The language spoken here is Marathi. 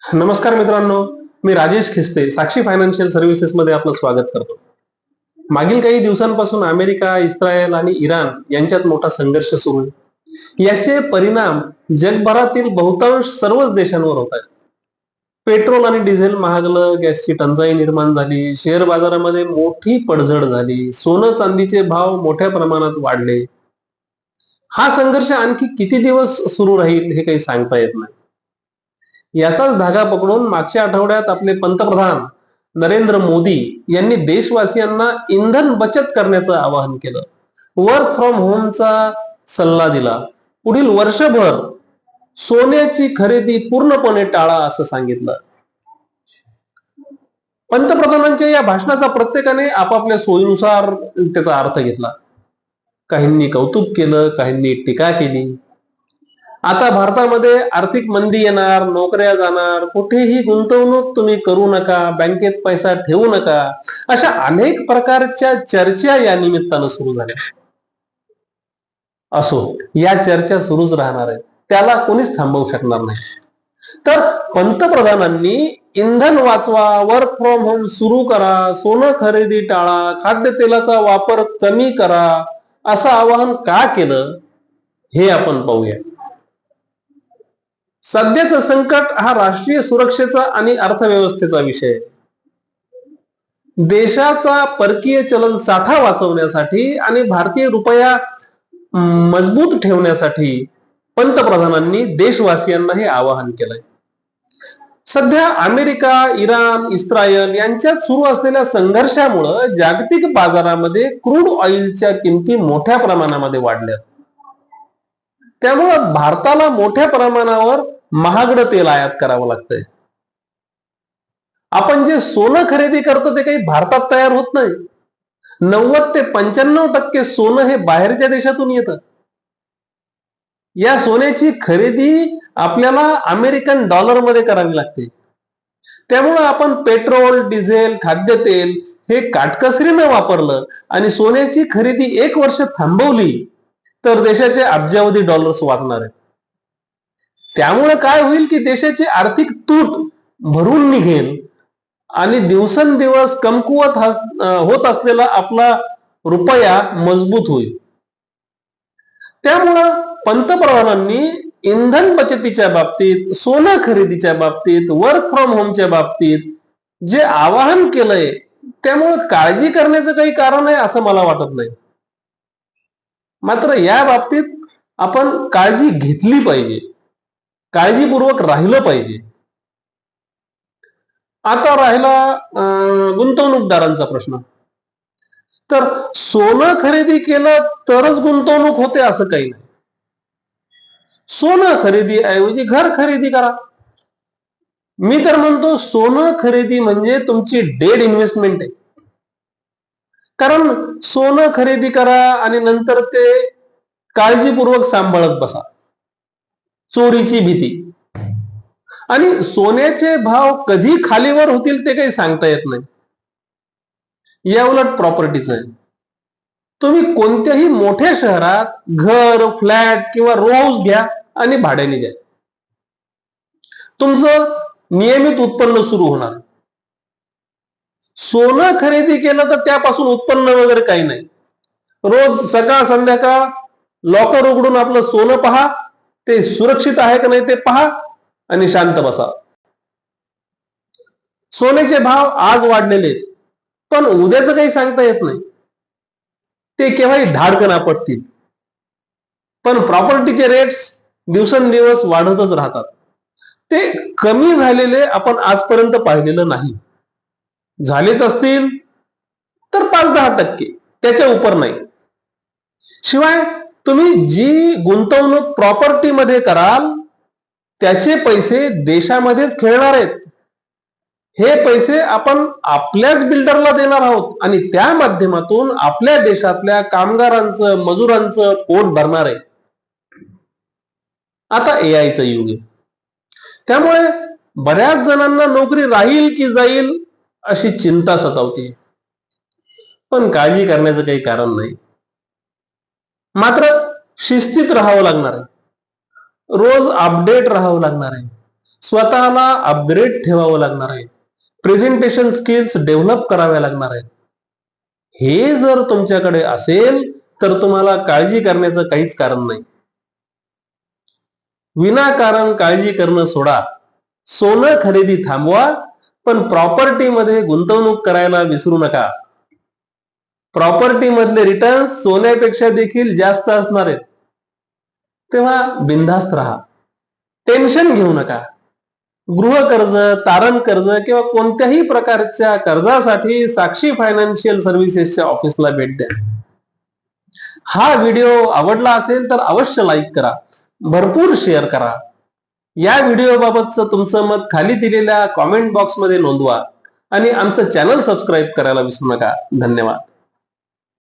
नमस्कार मित्रांनो, मी राजेश खिस्ते साक्षी फायनान्शियल सर्व्हिसेस मध्ये आपलं स्वागत करतो. मागील काही दिवसांपासून अमेरिका, इस्रायल आणि इराण यांच्यात मोठा संघर्ष सुरू आहे. याचे परिणाम जगभरातील बहुतांश सर्वच देशांवर होत आहेत. पेट्रोल आणि डिझेल महागलं, गॅसची टंचाई निर्माण झाली, शेअर बाजारामध्ये मोठी पडझड झाली, सोनं चांदीचे भाव मोठ्या प्रमाणात वाढले. हा संघर्ष आणखी किती दिवस सुरू राहील हे काही सांगता येत नाही. याचाच धागा पकडून मागच्या आठवड्यात आपले पंतप्रधान नरेंद्र मोदी यांनी देशवासियांना इंधन बचत करण्याचं आवाहन केलं. वर्क फ्रॉम होमचा सल्ला दिला. पुढील वर्षभर सोन्याची खरेदी पूर्णपणे टाळा असं सांगितलं. पंतप्रधानांच्या या भाषणाचा प्रत्येकाने आपापल्या सोयीनुसार त्याचा अर्थ घेतला. काहींनी कौतुक केलं, काहींनी टीका केली. आता भारतामध्ये आर्थिक मंदी येणार, नोकऱ्या जाणार, कुठेही गुंतवणूक तुम्ही करू नका, बँकेत पैसा ठेवू नका, अशा अनेक प्रकारच्या चर्चा या निमित्तानं सुरू झाल्या. असो, या चर्चा सुरूच राहणार आहे, त्याला कोणीच थांबवू शकणार नाही. तर पंतप्रधानांनी इंधन वाचवा, वर्क फ्रॉम होम सुरू करा, सोनं खरेदी टाळा, खाद्यतेलाचा वापर कमी करा असं आवाहन का केलं हे आपण पाहूया. सध्याचं संकट हा राष्ट्रीय सुरक्षेचा आणि अर्थव्यवस्थेचा विषय आहे. देशाचा परकीय चलन साठा वाचवण्यासाठी आणि भारतीय रुपया मजबूत ठेवण्यासाठी पंतप्रधानांनी देशवासियांना हे आवाहन केलंय. सध्या अमेरिका, इराण, इस्रायल यांच्यात सुरू असलेल्या संघर्षामुळे जागतिक बाजारामध्ये क्रूड ऑइलच्या किमती मोठ्या प्रमाणामध्ये वाढल्या. त्यामुळं भारताला मोठ्या प्रमाणावर महागडं तेल आयात करावं लागतंय. आपण जे सोनं खरेदी करतो ते काही भारतात तयार होत नाही. 90 ते 95% सोनं हे बाहेरच्या देशातून येतं. या सोन्याची खरेदी आपल्याला अमेरिकन डॉलरमध्ये करावी लागते. त्यामुळं आपण पेट्रोल, डिझेल, खाद्यतेल हे काटकसरीनं वापरलं आणि सोन्याची खरेदी 1 वर्ष थांबवली तर देशाचे अब्जावधी डॉलर्स वाचणार आहेत. त्यामुळे काय होईल की देशाची आर्थिक तूट भरून निघेल आणि दिवसेंदिवस कमकुवत होत असलेला आपला रुपया मजबूत होईल. त्यामुळं पंतप्रधानांनी इंधन बचतीच्या बाबतीत, सोनं खरेदीच्या बाबतीत, वर्क फ्रॉम होमच्या बाबतीत जे आवाहन केलंय त्यामुळे काळजी करण्याचं काही कारण आहे असं मला वाटत नाही. मात्र या बाबतीत आपण काळजी घेतली पाहिजे, काळजीपूर्वक राहिलं पाहिजे. आता राहिला गुंतवणूकदारांचा प्रश्न. तर सोनं खरेदी केलं तरच गुंतवणूक होते असं काही नाही. सोनं खरेदी ऐवजी घर खरेदी करा. मी तर म्हणतो सोनं खरेदी म्हणजे तुमची डेड इन्व्हेस्टमेंट आहे. कारण सोनं खरेदी करा आणि नंतर ते काळजीपूर्वक सांभाळत बसा. चोरीची भीती आणि सोन्याचे भाव कधी खालीवर होतील ते काही सांगता येत नाही. या उलट प्रॉपर्टीचं आहे. तुम्ही कोणत्याही मोठ्या शहरात घर, फ्लॅट किंवा रो हाऊस घ्या आणि भाड्याने द्या. तुमचं नियमित उत्पन्न सुरू होणार. सोनं खरेदी केलं तर त्यापासून उत्पन्न वगैरे काही नाही. रोज सकाळ संध्याकाळ लॉकर उघडून आपलं सोनं पहा, ते सुरक्षित आहे का नाही ते पहा आणि शांत बसा. सोन्याचे भाव आज वाढलेले पण उद्याचं काही सांगता येत नाही. ते केव्हाही धाडकन आपटतील. पण प्रॉपर्टीचे रेट्स दिवसेंदिवस वाढतच राहतात. ते कमी झालेले आपण आजपर्यंत पाहिलेलं नाही. झालेच असतील तर 5-10%, त्याच्या उपर नाही. शिवाय तुम्ही जी गुंतवणूक प्रॉपर्टीमध्ये कराल त्याचे पैसे देशामध्येच खेळणार आहेत. हे पैसे आपण आपल्याच बिल्डरला देणार आहोत आणि त्या माध्यमातून आपल्या देशातल्या कामगारांचं, मजुरांचं पोट भरणार आहे. आता एआयचं युग आहे. त्यामुळे बऱ्याच जणांना नोकरी राहील की जाईल अशी चिंता सतावते. पण काळजी करण्याचं काही कारण नाही. मात्र शिस्तीत राहावं लागणार आहे. रोज अपडेट राहावं लागणार आहे. स्वतःला अपग्रेड ठेवावं लागणार आहे. प्रेझेंटेशन स्किल्स डेव्हलप कराव्या लागणार आहेत. हे जर तुमच्याकडे असेल तर तुम्हाला काळजी करण्याचं काहीच कारण नाही. विनाकारण काळजी करणं सोडा. सोनं खरेदी थांबवा, पण प्रॉपर्टीमध्ये गुंतवणूक करायला विसरू नका. प्रॉपर्टी मधले रिटर्न्स सोन्यापेक्षा देखील जास्त असणार आहेत. तेव्हा बिनधास्त राहा, टेन्शन घेऊ नका. गृह कर्ज, तारण कर्ज किंवा कोणत्याही प्रकारच्या कर्जासाठी साक्षी फायनान्शियल सर्व्हिसेसच्या ऑफिसला भेट द्या. हा व्हिडिओ आवडला असेल तर अवश्य लाईक करा, भरपूर शेअर करा. या व्हिडिओ बाबतचं तुमचं मत खाली दिलेल्या कॉमेंट बॉक्समध्ये नोंदवा आणि आमचं चॅनल सबस्क्राईब करायला विसरू नका. धन्यवाद.